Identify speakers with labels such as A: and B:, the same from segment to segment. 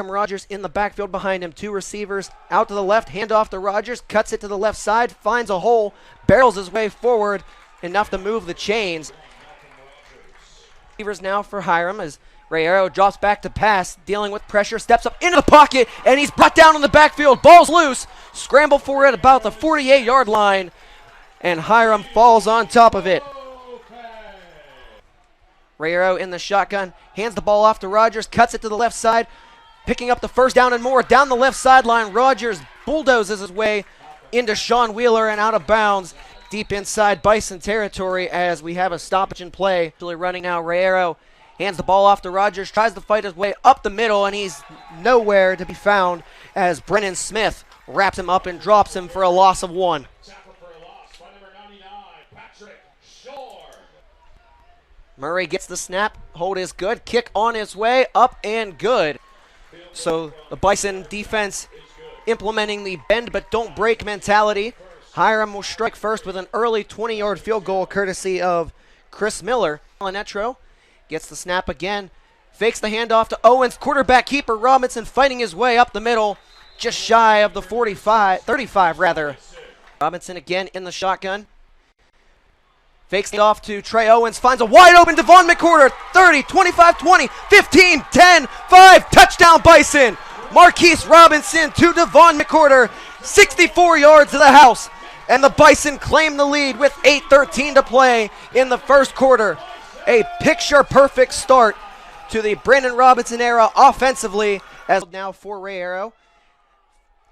A: Hiram Rogers in the backfield behind him. Two receivers out to the left, handoff to Rogers, cuts it to the left side, finds a hole, barrels his way forward, enough to move the chains. Receivers now for Hiram as Rayero drops back to pass, dealing with pressure, steps up into the pocket, and he's brought down in the backfield. Ball's loose, scramble for it about the 48-yard line, and Hiram falls on top of it. Rayero in the shotgun, hands the ball off to Rogers, cuts it to the left side, picking up the first down and more. Down the left sideline, Rogers bulldozes his way into Sean Wheeler and out of bounds deep inside Bison territory as we have a stoppage in play. Actually running now, Rayero hands the ball off to Rogers, tries to fight his way up the middle, and he's nowhere to be found as Brennan Smith wraps him up and drops him for a loss of 1. Murray gets the snap, hold is good, kick on his way, up and good. So the Bison defense implementing the bend but don't break mentality. Hiram will strike first with an early 20-yard field goal courtesy of Chris Miller. Lenetro gets the snap again, fakes the handoff to Owens, quarterback keeper Robinson fighting his way up the middle, just shy of the 35 rather. Robinson again in the shotgun. Fakes it off to Trey Owens, finds a wide open Devon McCorder, 30, 25, 20, 15, 10, 5, touchdown Bison. Marquise Robinson to Devon McCorder, 64 yards to the house. And the Bison claim the lead with 8:13 to play in the first quarter. A picture-perfect start to the Brandon Robinson era offensively. As now for Rayero.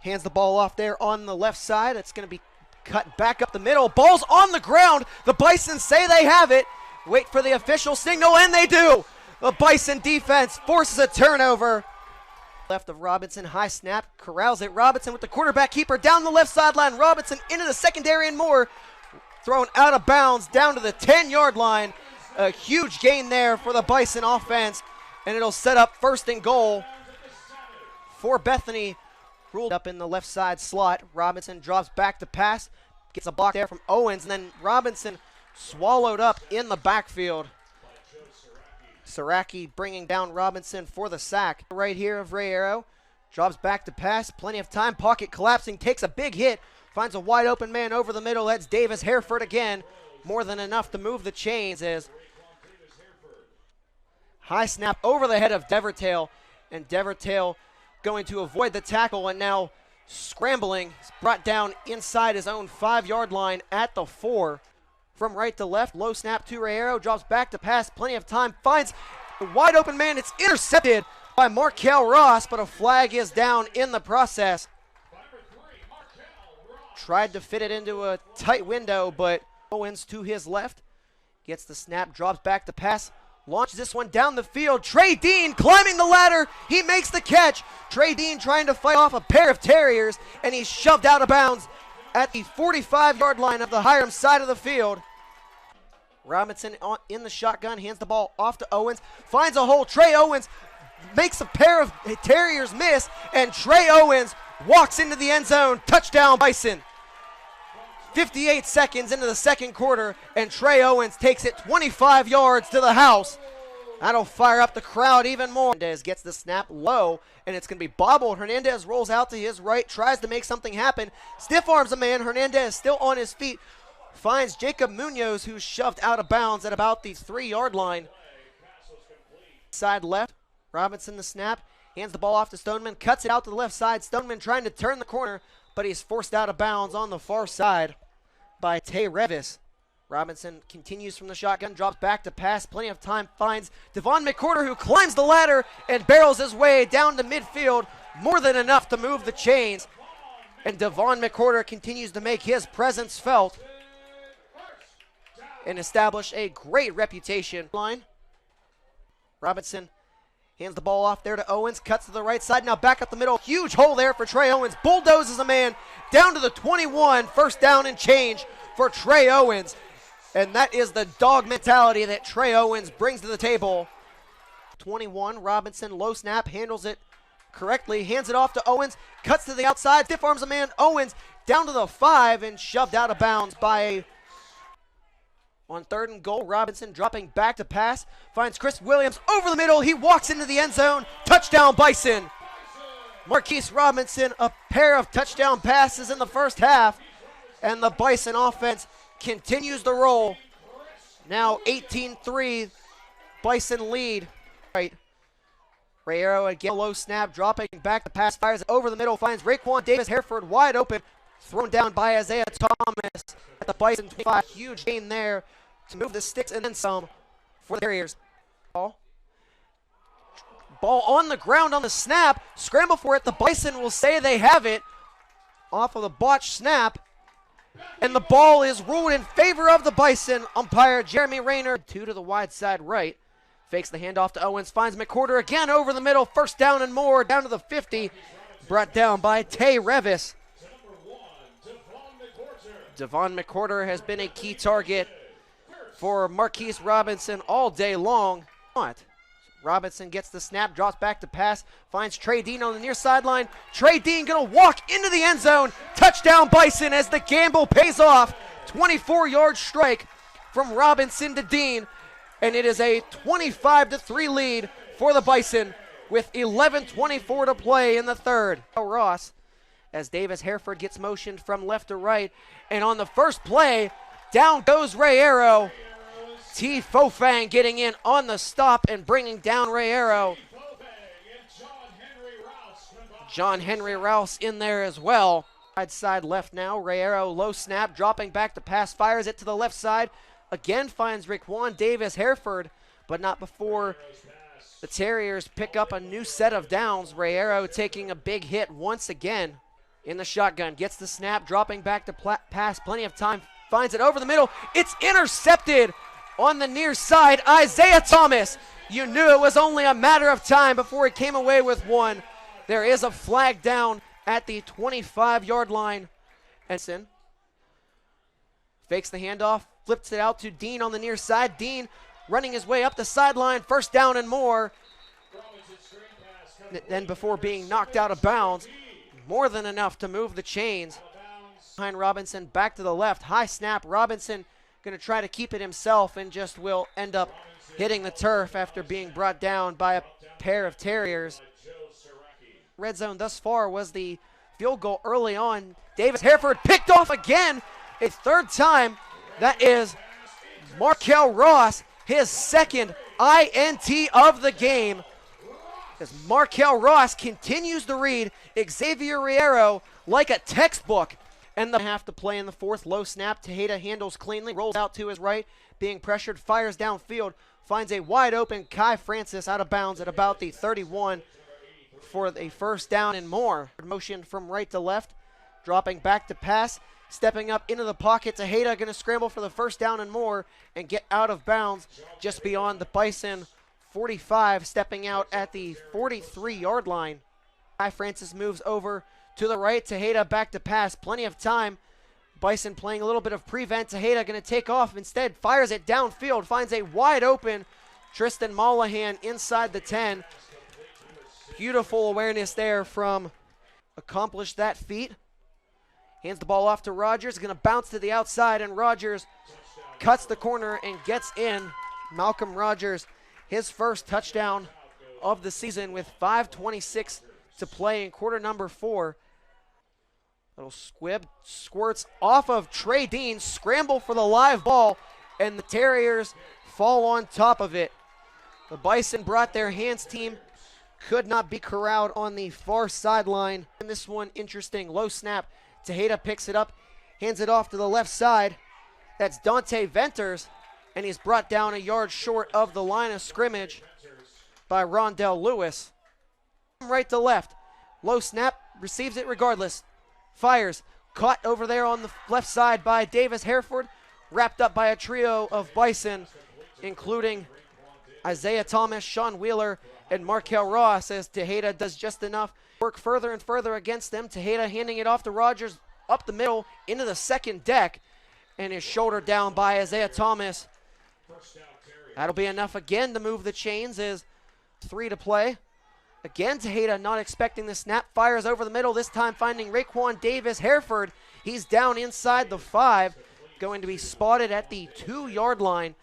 A: Hands the ball off there on the left side. It's going to be cut back up the middle. Ball's on the ground. The Bison say they have it. Wait for the official signal, and they do. The Bison defense forces a turnover. Left of Robinson, high snap, corrals it. Robinson with the quarterback keeper down the left sideline. Robinson into the secondary and more. Thrown out of bounds down to the 10-yard line. A huge gain there for the Bison offense, and it'll set up first and goal for Bethany. Ruled up in the left side slot. Robinson drops back to pass, gets a block there from Owens, and then Robinson swallowed up in the backfield. Saraki bringing down Robinson for the sack. Right here of Rayero. Drops back to pass, plenty of time, pocket collapsing, takes a big hit, finds a wide open man over the middle. That's Davis-Hereford again. More than enough to move the chains as high snap over the head of Devertail, and Devertail going to avoid the tackle and now scrambling. He's brought down inside his own 5-yard line at the 4. From right to left, low snap to Rayero, drops back to pass, plenty of time, finds the wide open man. It's intercepted by Markel Ross, but a flag is down in the process. Tried to fit it into a tight window, but Owens to his left, gets the snap, drops back to pass, launches this one down the field. Trey Dean climbing the ladder. He makes the catch. Trey Dean trying to fight off a pair of Terriers, and he's shoved out of bounds at the 45-yard line of the Hiram side of the field. Robinson in the shotgun, hands the ball off to Owens, finds a hole. Trey Owens makes a pair of Terriers miss, and Trey Owens walks into the end zone. Touchdown Bison. 58 seconds into the second quarter, and Trey Owens takes it 25 yards to the house. That'll fire up the crowd even more. Hernandez gets the snap low, and it's going to be bobbled. Hernandez rolls out to his right, tries to make something happen. Stiff arms a man. Hernandez still on his feet. Finds Jacob Munoz, who's shoved out of bounds at about the 3-yard line. Side left. Robinson the snap. Hands the ball off to Stoneman. Cuts it out to the left side. Stoneman trying to turn the corner, but he's forced out of bounds on the far side by Tay Revis. Robinson continues from the shotgun, drops back to pass, plenty of time, finds Devon McCorder, who climbs the ladder and barrels his way down to midfield, more than enough to move the chains. And Devon McCorder continues to make his presence felt and establish a great reputation. Robinson hands the ball off there to Owens, cuts to the right side, now back up the middle. Huge hole there for Trey Owens. Bulldozes a man down to the 21. First down and change for Trey Owens. And that is the dog mentality that Trey Owens brings to the table. 21, Robinson, low snap, handles it correctly, hands it off to Owens, cuts to the outside, stiff arms a man. Owens down to the 5 and shoved out of bounds by on 3rd and goal. Robinson dropping back to pass, finds Chris Williams over the middle. He walks into the end zone. Touchdown Bison. Marquise Robinson, a pair of touchdown passes in the first half, and the Bison offense continues to roll. Now 18-3, Bison lead. Right. Rayero again, low snap, dropping back the pass, fires over the middle, finds Raekwon Davis-Hereford wide open, thrown down by Isaiah Thomas at the Bison 25. Huge gain there to move the sticks and then some for the Terriers. Ball on the ground on the snap, scramble for it. The Bison will say they have it off of the botched snap, and the ball is ruled in favor of the Bison. Umpire Jeremy Rayner, 2 to the wide side right. Fakes the handoff to Owens, finds McWhorter again over the middle, first down and more, down to the 50, brought down by Tay Revis. Devon McWhorter has been a key target for Marquise Robinson all day long. Robinson gets the snap, drops back to pass, finds Trey Dean on the near sideline. Trey Dean gonna walk into the end zone. Touchdown Bison as the gamble pays off. 24-yard strike from Robinson to Dean, and it is a 25-3 lead for the Bison with 11:24 to play in the third. Ross, as Davis-Hereford gets motioned from left to right, and on the first play, down goes Rayero. T. Fofang getting in on the stop and bringing down Rayero. John Henry Rouse in there as well. Side left now, Rayero low snap, dropping back to pass, fires it to the left side. Again finds Raekwon Davis-Hereford, but not before the Terriers pick up a new set of downs. Rayero taking a big hit once again in the shotgun. Gets the snap, dropping back to pass, plenty of time, finds it over the middle. It's intercepted on the near side. Isaiah Thomas, you knew it was only a matter of time before he came away with one. There is a flag down at the 25-yard line. Ensign fakes the handoff, flips it out to Dean on the near side. Dean running his way up the sideline, first down and more. Then before being knocked out of bounds, more than enough to move the chains. Behind Robinson, back to the left, high snap. Robinson going to try to keep it himself and just will end up hitting the turf after being brought down by a pair of Terriers. Red zone thus far was the field goal early on. Davis-Hereford picked off again, a third time. That is Markel Ross, his second INT of the game. As Markel Ross continues to read Xavier Rayero like a textbook. And the have to play in the fourth. Low snap. Tejeda handles cleanly. Rolls out to his right. Being pressured. Fires downfield. Finds a wide open Kai Francis out of bounds at about the 31 for a first down and more. Motion from right to left. Dropping back to pass. Stepping up into the pocket. Tejeda going to scramble for the first down and more and get out of bounds just beyond the Bison 45. Stepping out at the 43-yard line. Kai Francis moves over to the right. Tejeda back to pass. Plenty of time. Bison playing a little bit of prevent. Tejeda going to take off. Instead, fires it downfield. Finds a wide open Tristan Mollahan inside the 10. Beautiful awareness there from accomplished that feat. Hands the ball off to Rogers. Going to bounce to the outside, and Rogers cuts the corner and gets in. Malcolm Rogers, his first touchdown of the season with 5:26 to play in quarter number 4. Little squib squirts off of Trey Dean, scramble for the live ball, and the Terriers fall on top of it. The Bison brought their hands team, could not be corralled on the far sideline. And this one interesting, low snap. Tejeda picks it up, hands it off to the left side. That's Dante Venters, and he's brought down a yard short of the line of scrimmage by Rondell Lewis. Right to left, low snap, receives it regardless. Fires, caught over there on the left side by Davis-Hereford, wrapped up by a trio of Bison, including Isaiah Thomas, Sean Wheeler, and Markel Ross, as Tejeda does just enough. Work further and further against them. Tejeda handing it off to Rogers up the middle into the second deck, and is shouldered down by Isaiah Thomas. That'll be enough again to move the chains as 3 to play. Again, Tejeda not expecting the snap, fires over the middle, this time finding Raekwon Davis-Hereford. He's down inside the 5, going to be spotted at the 2-yard line.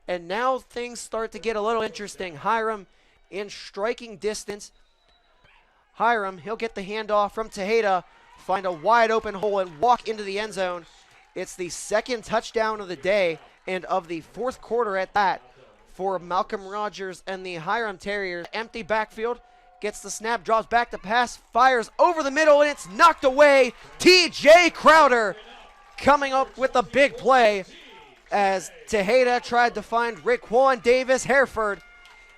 A: And now things start to get a little interesting. Hiram in striking distance. Hiram, he'll get the handoff from Tejeda, find a wide open hole and walk into the end zone. It's the second touchdown of the day and of the fourth quarter at that for Malcolm Rogers and the Hiram Terriers. Empty backfield, gets the snap, drops back to pass, fires over the middle, and it's knocked away. T.J. Crowder coming up with a big play as Tejeda tried to find Raekwon Davis-Hereford.